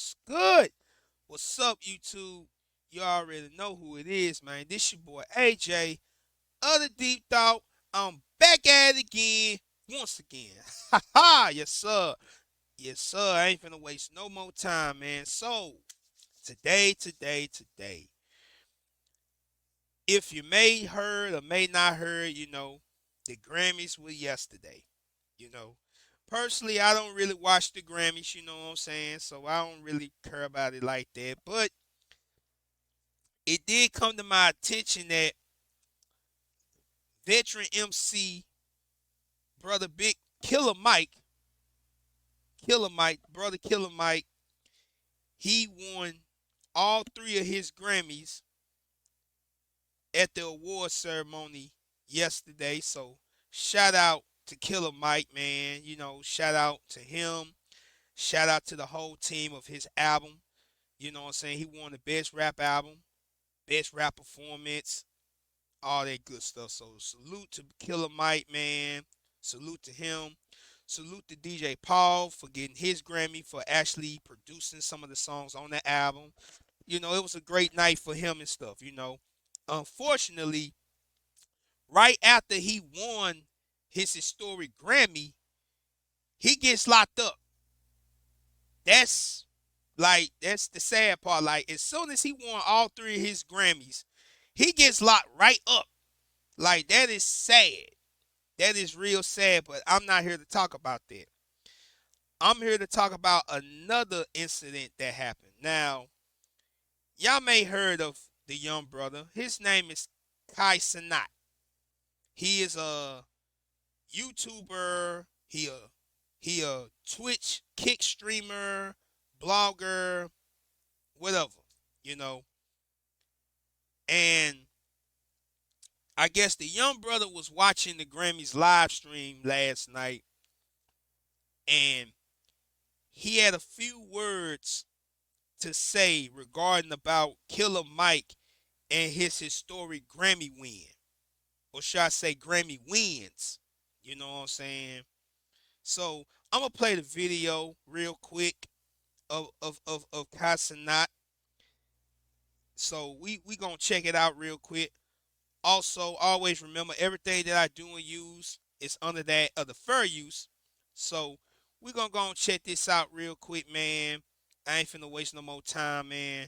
What's good? What's up, YouTube? You already know who it is, man. This your boy AJ, Other Deep Thought. I'm back at it again, once again. Ha ha, yes sir. Yes sir, I ain't finna waste no more time, man. So, today. If you may heard or may not heard, the Grammys were yesterday. You know, personally, I don't really watch the Grammys, you know what I'm saying? So I don't really care about it like that. But it did come to my attention that veteran MC brother Big Killer Mike, brother Killer Mike, he won all three of his Grammys at the award ceremony yesterday. So shout out to Killer Mike, man. Shout out to him. Shout out to the whole team of his album. You know what I'm saying? He won the best rap album, best rap performance, all that good stuff. So salute to Killer Mike, man. Salute to him. Salute to DJ Paul for getting his Grammy for actually producing some of the songs on the album. It was a great night for him and stuff. Unfortunately, right after he won his historic Grammy, he gets locked up. That's the sad part. Like, as soon as he won all three of his Grammys, he gets locked right up. Like, that is sad. That is real sad, but I'm not here to talk about that. I'm here to talk about another incident that happened. Now, y'all may heard of the young brother. His name is Cenat. He is a YouTuber. He a Twitch kick streamer, blogger, whatever, you know. And I guess the young brother was watching the Grammys live stream last night, and he had a few words to say regarding about Killer Mike and his historic Grammy win, or should I say Grammy wins? You know what I'm saying? So I'm gonna play the video real quick of Casanat. So we gonna check it out real quick. Also, always remember everything that I do and use is under that of the fair use. So we gonna go and check this out real quick, man. I ain't finna waste no more time, man.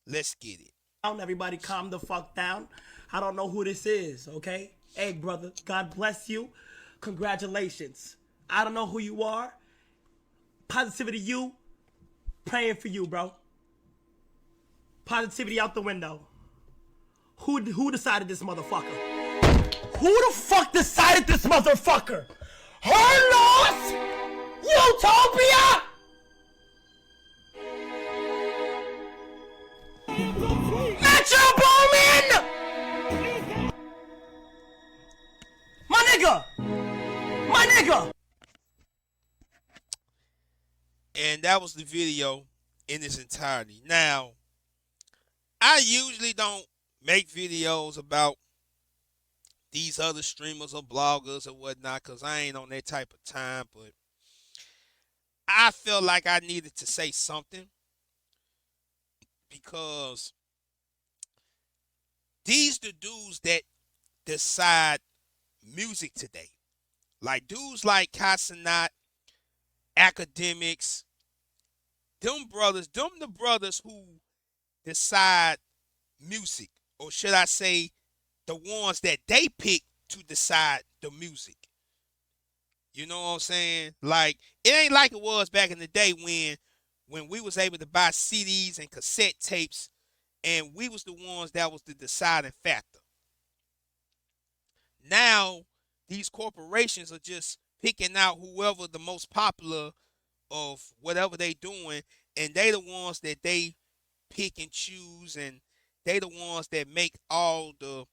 Let's get it. Everybody calm the fuck down. I don't know who this is, okay? Hey, brother, God bless you. Congratulations. I don't know who you are. Positivity, you. Praying for you, bro. Positivity out the window. Who decided this motherfucker? Who the fuck decided this motherfucker? Her loss? Utopia? Metro Boomin! My nigga! My nigga! And that was the video in its entirety. Now, I usually don't make videos about these other streamers or bloggers or whatnot because I ain't on that type of time, but I felt like I needed to say something because these the dudes that decide music today. Like dudes like Casanat, academics, them the brothers who decide music, or should I say, the ones that they pick to decide the music. You know what I'm saying? Like, it ain't like it was back in the day when we was able to buy CDs and cassette tapes, and we was the ones that was the deciding factor. Now, these corporations are just picking out whoever the most popular of whatever they doing, and they the ones that they pick and choose, and they the ones that make all the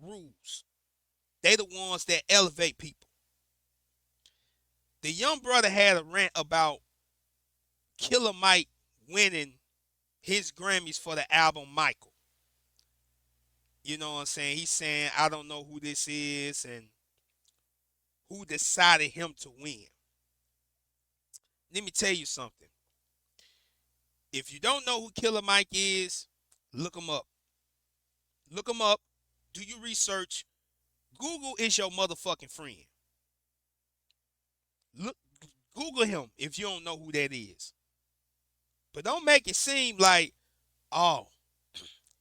rules. They the ones that elevate people. The young brother had a rant about Killer Mike winning his Grammys for the album Michael. You know what I'm saying? He's saying, I don't know who this is and who decided him to win. Let me tell you something. If you don't know who Killer Mike is, look him up. Look him up. Do your research. Google is your motherfucking friend. Look, Google him if you don't know who that is. But don't make it seem like, oh,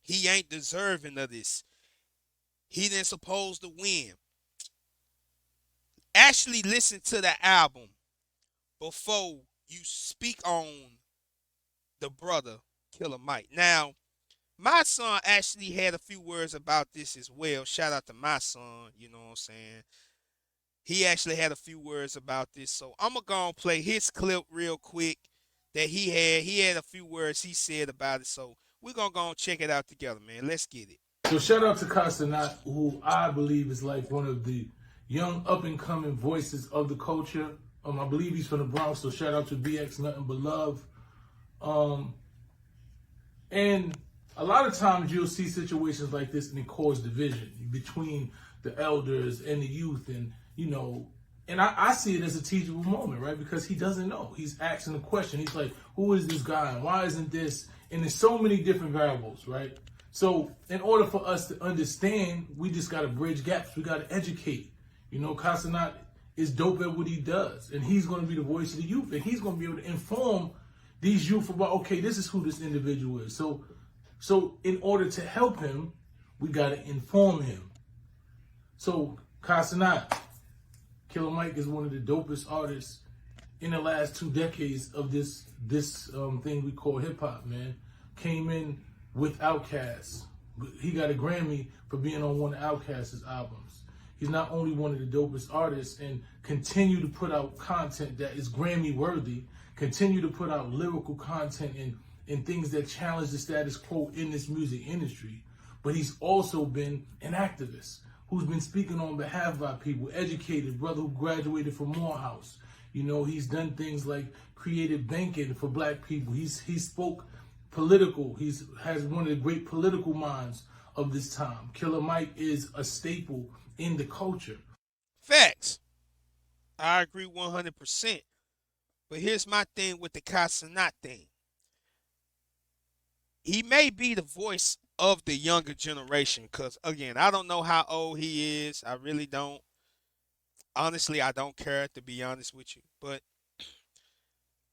he ain't deserving of this. He didn't supposed to win. Actually listen to the album before you speak on the brother Killer Mike. Now, my son actually had a few words about this as well. Shout out to my son, you know what I'm saying? He actually had a few words about this. So I'm going to go and play his clip real quick that he had. He had a few words he said about it. So we're going to go and check it out together, man. Let's get it. So shout out to Cenat, who I believe is like one of the young up and coming voices of the culture. I believe he's from the Bronx, so shout out to BX, nothing but love. And a lot of times you'll see situations like this and it cause division between the elders and the youth, and and I see it as a teachable moment, right? Because he doesn't know. He's asking a question. He's like, who is this guy and why isn't this? And there's so many different variables, right? So in order for us to understand, we just got to bridge gaps. We got to educate. Cenat is dope at what he does. And he's going to be the voice of the youth. And he's going to be able to inform these youth about, okay, this is who this individual is. So in order to help him, we got to inform him. So Cenat, Killer Mike is one of the dopest artists in the last 2 decades of this thing we call hip hop, man. Came in with Outkast. He got a Grammy for being on one of Outkast's albums. He's not only one of the dopest artists and continue to put out content that is Grammy worthy, continue to put out lyrical content and things that challenge the status quo in this music industry, but he's also been an activist who's been speaking on behalf of our people, educated brother who graduated from Morehouse. He's done things like created banking for black people. He spoke political. Has one of the great political minds of this time. Killer Mike is a staple in the culture. Facts. I agree 100%. But here's my thing with the Cenat thing. He may be the voice of the younger generation because, again, I don't know how old he is. I really don't. Honestly, I don't care, to be honest with you. But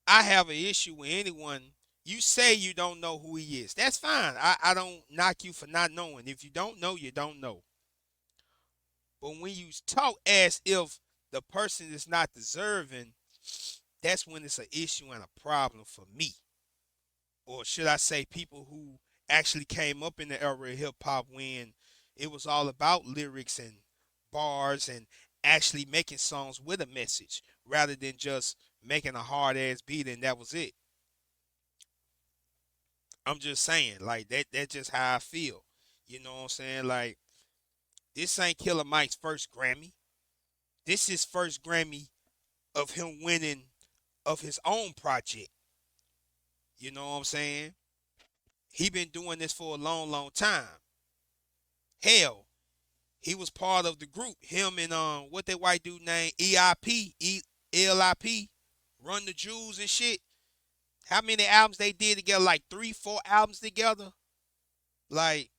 I have an issue with anyone. You say you don't know who he is. That's fine. I don't knock you for not knowing. If you don't know, you don't know. But when you talk as if the person is not deserving, that's when it's an issue and a problem for me. Or should I say people who actually came up in the era of hip hop when it was all about lyrics and bars and actually making songs with a message rather than just making a hard ass beat and that was it. I'm just saying, like that's just how I feel. You know what I'm saying? Like, this ain't Killer Mike's first Grammy. This is first Grammy of him winning of his own project. You know what I'm saying? He been doing this for a long, long time. Hell, he was part of the group. Him and what that white dude named EIP, ELIP, Run the Jewels and shit. How many albums they did together? Like 3, 4 albums together? Like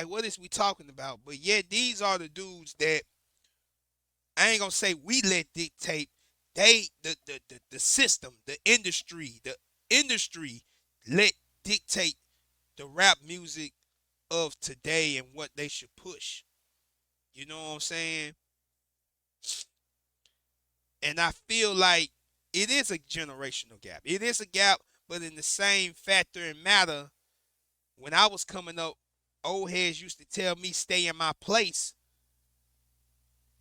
what is we talking about? But yeah, these are the dudes that I ain't gonna say we let dictate. They the system, the industry let dictate the rap music of today and what they should push. You know what I'm saying? And I feel like it is a generational gap. It is a gap, but in the same factor and matter, when I was coming up, old heads used to tell me stay in my place.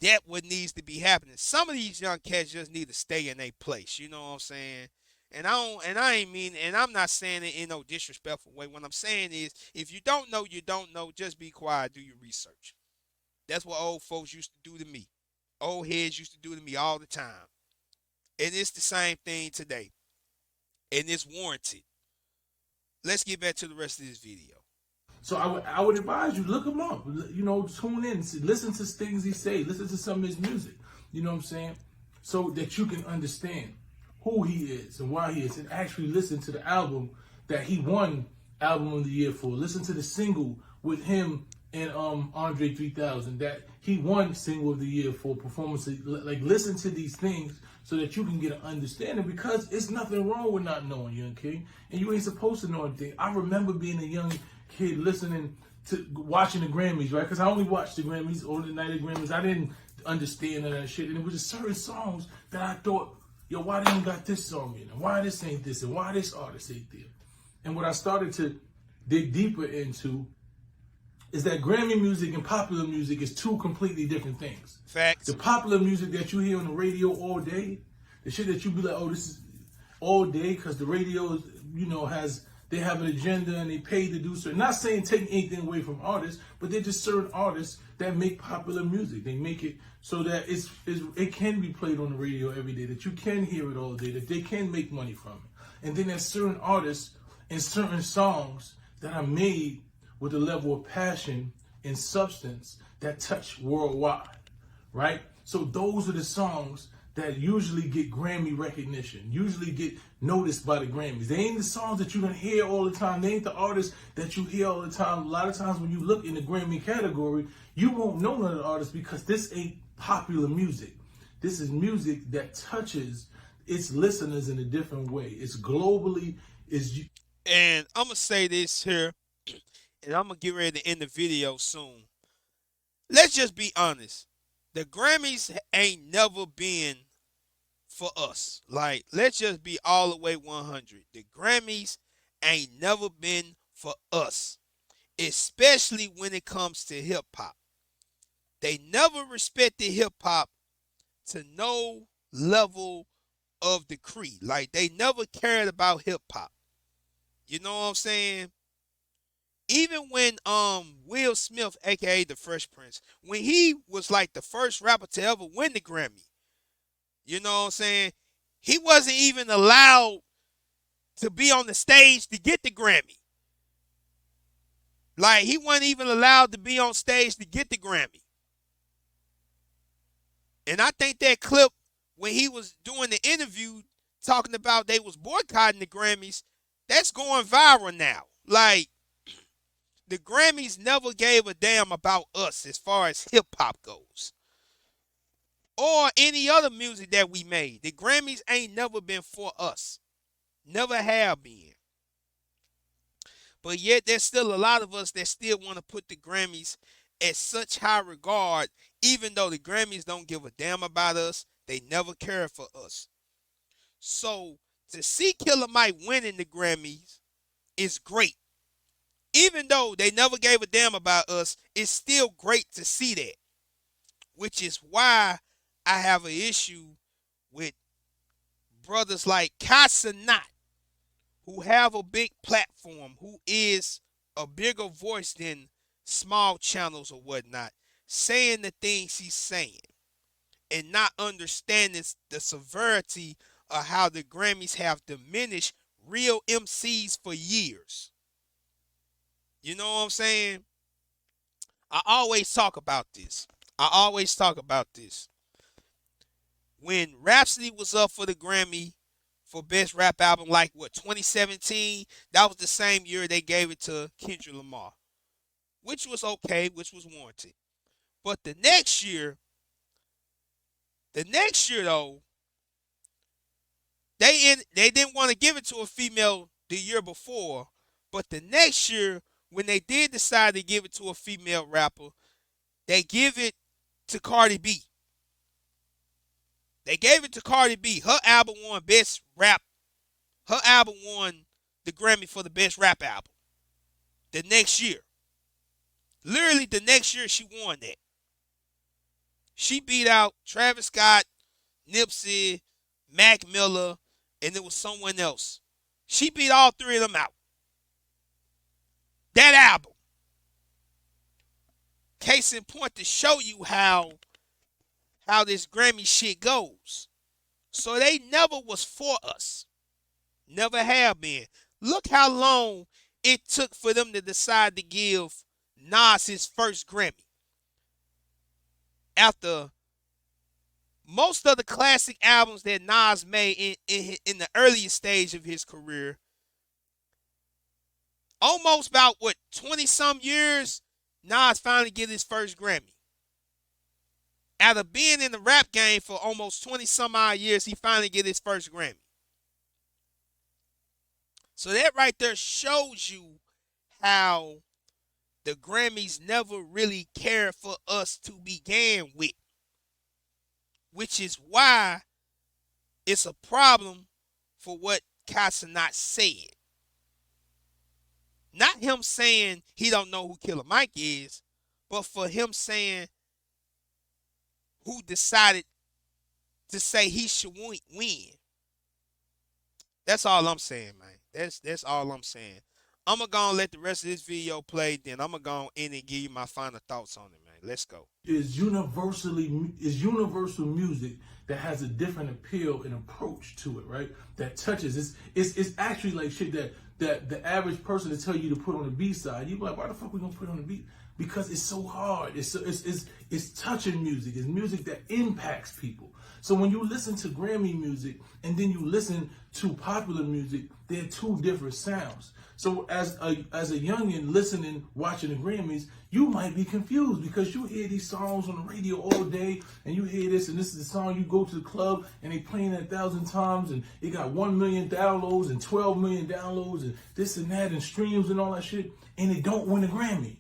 That what needs to be happening. Some of these young cats just need to stay in their place. You know what I'm saying? And I'm not saying it in no disrespectful way. What I'm saying is, if you don't know, you don't know. Just be quiet. Do your research. That's what old folks used to do to me. Old heads used to do to me all the time. And it's the same thing today. And it's warranted. Let's get back to the rest of this video. So I would advise you, look him up. Tune in, listen to things he say, listen to some of his music. You know what I'm saying? So that you can understand who he is and why he is, and actually listen to the album that he won Album of the Year for. Listen to the single with him and Andre 3000 that he won Single of the Year for performance. Like, listen to these things so that you can get an understanding, because it's nothing wrong with not knowing, young king, and you ain't supposed to know anything. I remember being a young kid listening to watching the Grammys, right? Because I only watched the Grammys or the night of the Grammys. I didn't understand all that shit, and it was just certain songs that I thought, yo, why they ain't got this song in? And why this ain't this? And why this artist ain't there? And what I started to dig deeper into is that Grammy music and popular music is two completely different things. Facts. The popular music that you hear on the radio all day, the shit that you be like, oh, this is all day, because the radio, they have an agenda and they pay to do so. Not saying taking anything away from artists, but they're just certain artists that make popular music. They make it so that it can be played on the radio every day, that you can hear it all day, that they can make money from it. And then there's certain artists and certain songs that are made with a level of passion and substance that touch worldwide, right? So those are the songs that usually get Grammy recognition, usually get noticed by the Grammys. They ain't the songs that you're going to hear all the time. They ain't the artists that you hear all the time. A lot of times when you look in the Grammy category, you won't know none of the artists, because this ain't popular music. This is music that touches its listeners in a different way. It's globally, And I'm going to say this here, and I'm going to get ready to end the video soon. Let's just be honest. The Grammys ain't never been for us. Like, let's just be all the way 100. The Grammys ain't never been for us, especially when it comes to hip hop. They never respected hip hop to no level of degree. Like, they never cared about hip hop. You know what I'm saying? Even when Will Smith, aka the Fresh Prince, when he was like the first rapper to ever win the Grammy, you know what I'm saying? He wasn't even allowed to be on the stage to get the Grammy. Like, he wasn't even allowed to be on stage to get the Grammy. And I think that clip when he was doing the interview talking about they was boycotting the Grammys, that's going viral now. Like, the Grammys never gave a damn about us as far as hip hop goes, or any other music that we made. The Grammys ain't never been for us. Never have been. But yet there's still a lot of us that still want to put the Grammys at such high regard, even though the Grammys don't give a damn about us. They never care for us. So to see Killer Mike winning the Grammys is great. Even though they never gave a damn about us, it's still great to see that. Which is why I have an issue with brothers like Cenat, who have a big platform, who is a bigger voice than small channels or whatnot, saying the things he's saying and not understanding the severity of how the Grammys have diminished real MCs for years. You know what I'm saying? I always talk about this. When Rhapsody was up for the Grammy for Best Rap Album, like what, 2017? That was the same year they gave it to Kendrick Lamar, which was okay, which was warranted. But the next year though, they didn't want to give it to a female the year before, but the next year when they did decide to give it to a female rapper, they give it to Cardi B. They gave it to Cardi B. Her album won Best Rap. Her album won the Grammy for the Best Rap Album. The next year. Literally the next year she won that. She beat out Travis Scott, Nipsey, Mac Miller, and it was someone else. She beat all three of them out. That album. Case in point to show you how this Grammy shit goes. So they never was for us. Never have been. Look how long it took for them to decide to give Nas his first Grammy. After most of the classic albums that Nas made in the earliest stage of his career, almost about what 20 some years, Nas finally get his first Grammy. Out of being in the rap game for almost 20 some odd years, he finally get his first Grammy. So that right there shows you how the Grammys never really cared for us to begin with, which is why it's a problem for what Cenat said. Not him saying he don't know who Killer Mike is, but for him saying who decided to say he should win. That's all I'm saying, man. That's all I'm saying. I'm gonna go and let the rest of this video play, then I'm gonna go in and give you my final thoughts on it, man. Let's go. Is universal music that has a different appeal and approach to it, right? That touches. It's actually like shit that the average person to tell you to put on the B side. You be like, why the fuck we gonna put on the B? Because it's so hard. It's touching music. It's music that impacts people. So when you listen to Grammy music and then you listen to popular music, they're two different sounds. So as a youngin listening, watching the Grammys, you might be confused because you hear these songs on the radio all day, and you hear this, and this is the song you go to the club and they playing it 1,000 times, and it got 1 million downloads and 12 million downloads and this and that and streams and all that shit, and it don't win a Grammy.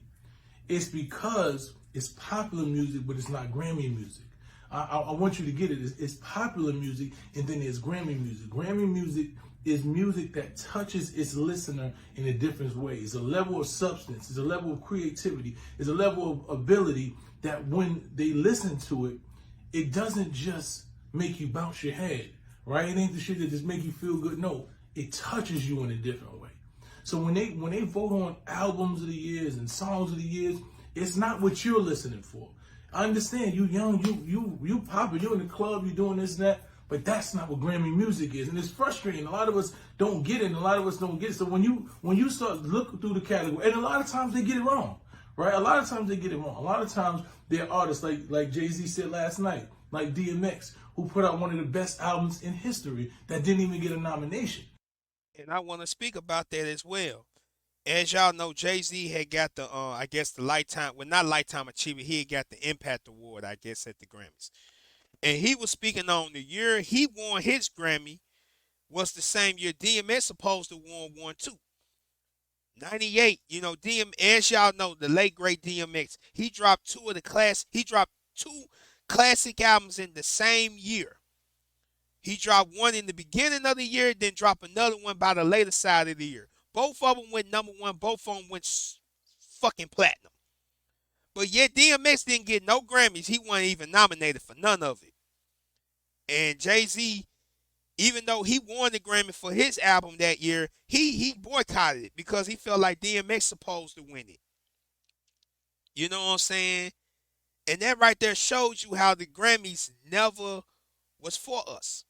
It's because it's popular music, but it's not Grammy music. I want you to get it. It's popular music, and then there's Grammy music. Grammy music is music that touches its listener in a different way. It's a level of substance. It's a level of creativity. It's a level of ability that when they listen to it, it doesn't just make you bounce your head, right? It ain't the shit that just make you feel good. No, it touches you in a different way. So when they vote on albums of the years and songs of the years, it's not what you're listening for. I understand you young, you popular, you're in the club, you're doing this and that, but that's not what Grammy music is, and it's frustrating. A lot of us don't get it, and a lot of us don't get it. So when you start looking through the category, and a lot of times they get it wrong, right? A lot of times they get it wrong. A lot of times there are artists like Jay-Z said last night, like DMX, who put out one of the best albums in history that didn't even get a nomination. And I want to speak about that as well. As y'all know, Jay-Z had got the, I guess the lifetime, well not lifetime achievement, he had got the Impact Award, I guess, at the Grammys. And he was speaking on the year he won his Grammy was the same year DMX supposed to won one too. 98, as y'all know, the late great DMX, he dropped two classic albums in the same year. He dropped one in the beginning of the year, then dropped another one by the later side of the year. Both of them went number one. Both of them went fucking platinum. But yet DMX didn't get no Grammys. He wasn't even nominated for none of it. And Jay-Z, even though he won the Grammy for his album that year, he boycotted it because he felt like DMX supposed to win it. You know what I'm saying? And that right there shows you how the Grammys never was for us.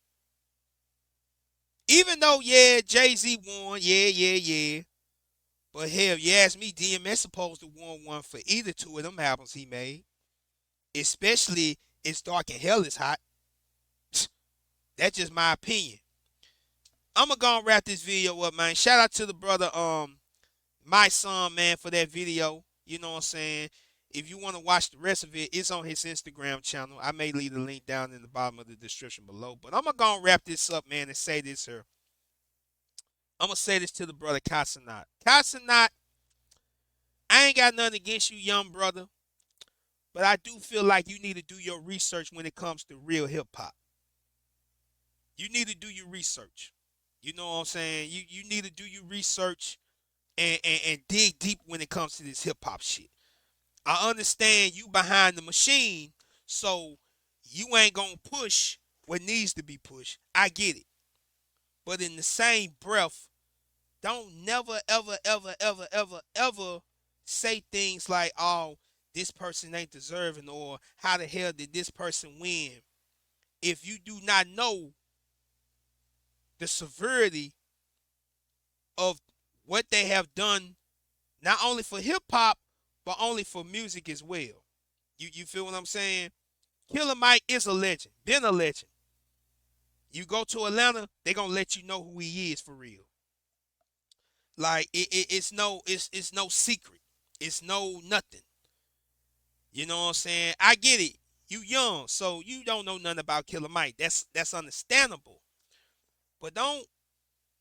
Even though, yeah, Jay-Z won, yeah. But hell, you ask me, DMX supposed to won one for either two of them albums he made. Especially It's Dark and Hell is Hot. That's just my opinion. I'm going to go and wrap this video up, man. Shout out to the brother, my son, man, for that video. You know what I'm saying? If you want to watch the rest of it, it's on his Instagram channel. I may leave the link down in the bottom of the description below. But I'm going to go and wrap this up, man, and say this here. I'm going to say this to the brother Cenat. Cenat, I ain't got nothing against you, young brother. But I do feel like you need to do your research when it comes to real hip-hop. You need to do your research. You know what I'm saying? You need to do your research and dig deep when it comes to this hip-hop shit. I understand you behind the machine, so you ain't gonna push what needs to be pushed. I get it. But in the same breath, don't never, ever say things like, oh, this person ain't deserving, or how the hell did this person win, if you do not know the severity of what they have done, not only for hip-hop, but only for music as well. You feel what I'm saying? Killer Mike is a legend, been a legend. You go to Atlanta, they gonna let you know who he is for real. Like it's no secret. It's no nothing. You know what I'm saying? I get it. You young, so you don't know nothing about Killer Mike. That's understandable. But don't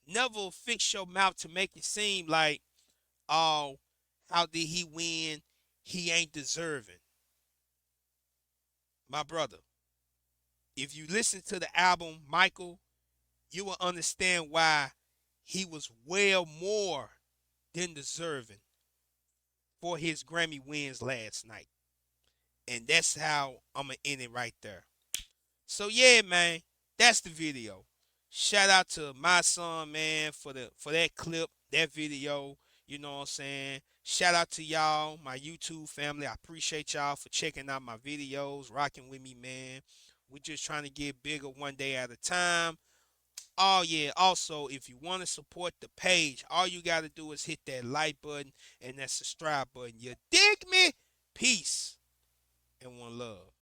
never fix your mouth to make it seem like, oh, how did he win? He ain't deserving. My brother, if you listen to the album Michael, you will understand why he was well more than deserving for his Grammy wins last night. And that's how I'm going to end it right there. So yeah, man, that's the video. Shout out to my son, man, for that clip, that video. You know what I'm saying? Shout out to y'all, my YouTube family. I appreciate y'all for checking out my videos, rocking with me, man. We just trying to get bigger one day at a time. Oh yeah, also if you want to support the page, all you gotta do is hit that like button and that subscribe button. You dig me? Peace and one love.